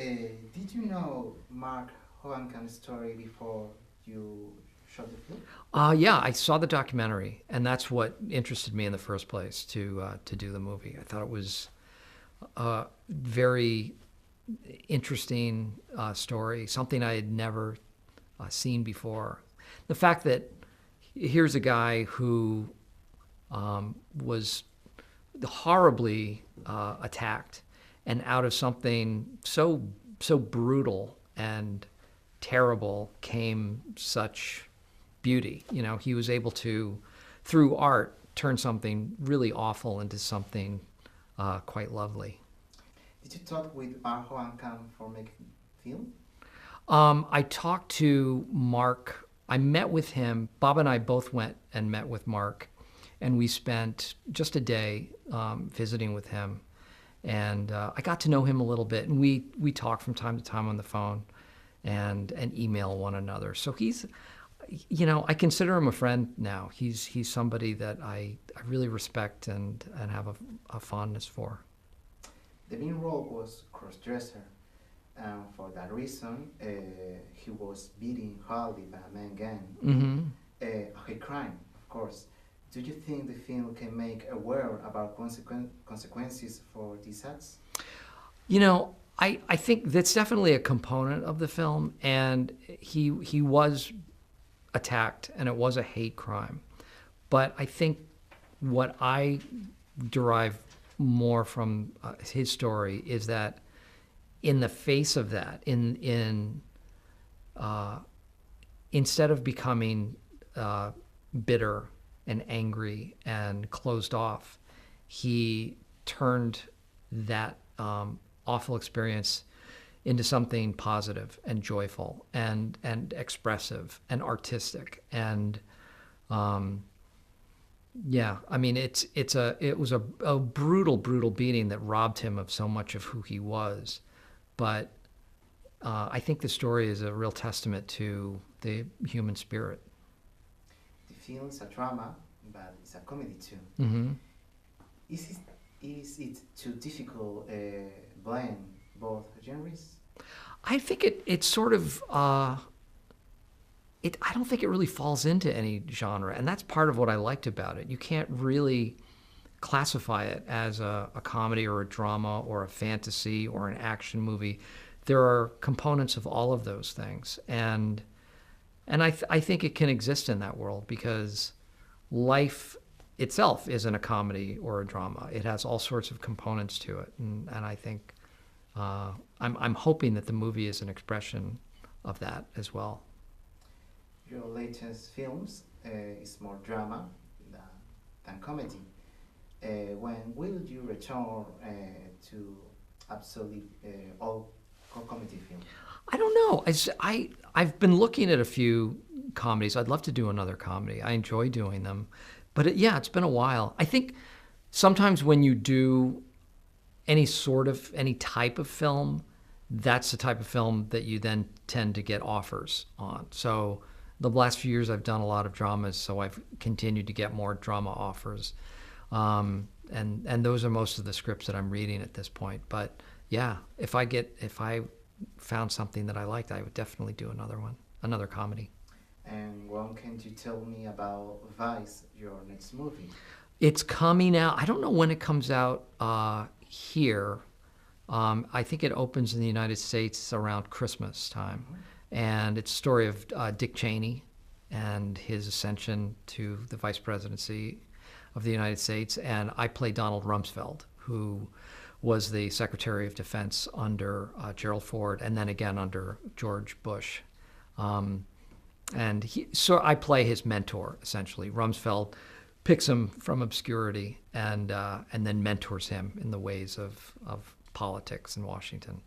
Did you know Mark Hogan's story before you shot the film? Yeah, I saw the documentary, and that's what interested me in the first place to do the movie. I thought it was a very interesting story, something I had never seen before. The fact that here's a guy who was horribly attacked, and out of something so brutal and terrible came such beauty. You know, he was able to, through art, turn something really awful into something quite lovely. Did you talk with Mark Hogan for making film? I talked to Mark. I met with him. Bob and I both went and met with Mark, and we spent just a day visiting with him. And I got to know him a little bit, and we talk from time to time on the phone and email one another. So he's, you know, I consider him a friend now. He's somebody that I really respect and have a fondness for. The main role was cross-dresser. For that reason, he was beaten hardly by a man gang. Mm-hmm. A hate crime, of course. Do you think the film can make aware about consequences for these acts? You know, I think that's definitely a component of the film, and he was attacked, and it was a hate crime. But I think what I derive more from his story is that in the face of that, instead of becoming bitter and angry and closed off, he turned that awful experience into something positive and joyful and expressive and artistic. And yeah, I mean, it was a brutal beating that robbed him of so much of who he was. But I think the story is a real testament to the human spirit. The film is a drama, but it's a comedy too. Mm-hmm. Is it too difficult blend both genres? I think it's sort of I don't think it really falls into any genre, and that's part of what I liked about it. You can't really classify it as a comedy or a drama or a fantasy or an action movie. There are components of all of those things, and I think it can exist in that world because life itself isn't a comedy or a drama. It has all sorts of components to it, and I think I'm hoping that the movie is an expression of that as well. Your latest films is more drama than comedy. When will you return to absolutely all comedy films? I don't know. I've been looking at a few comedies. I'd love to do another comedy. I enjoy doing them. But it's been a while. I think sometimes when you do any type of film, that's the type of film that you then tend to get offers on. So the last few years I've done a lot of dramas, so I've continued to get more drama offers. And those are most of the scripts that I'm reading at this point. But yeah, if I found something that I liked, I would definitely do another comedy. And when can you tell me about Vice, your next movie? It's coming out. I don't know when it comes out here. I think it opens in the United States around Christmas time. Mm-hmm. And it's a story of Dick Cheney and his ascension to the vice presidency of the United States. And I play Donald Rumsfeld, who was the Secretary of Defense under Gerald Ford and then again under George Bush. So I play his mentor, essentially. Rumsfeld picks him from obscurity and then mentors him in the ways of politics in Washington.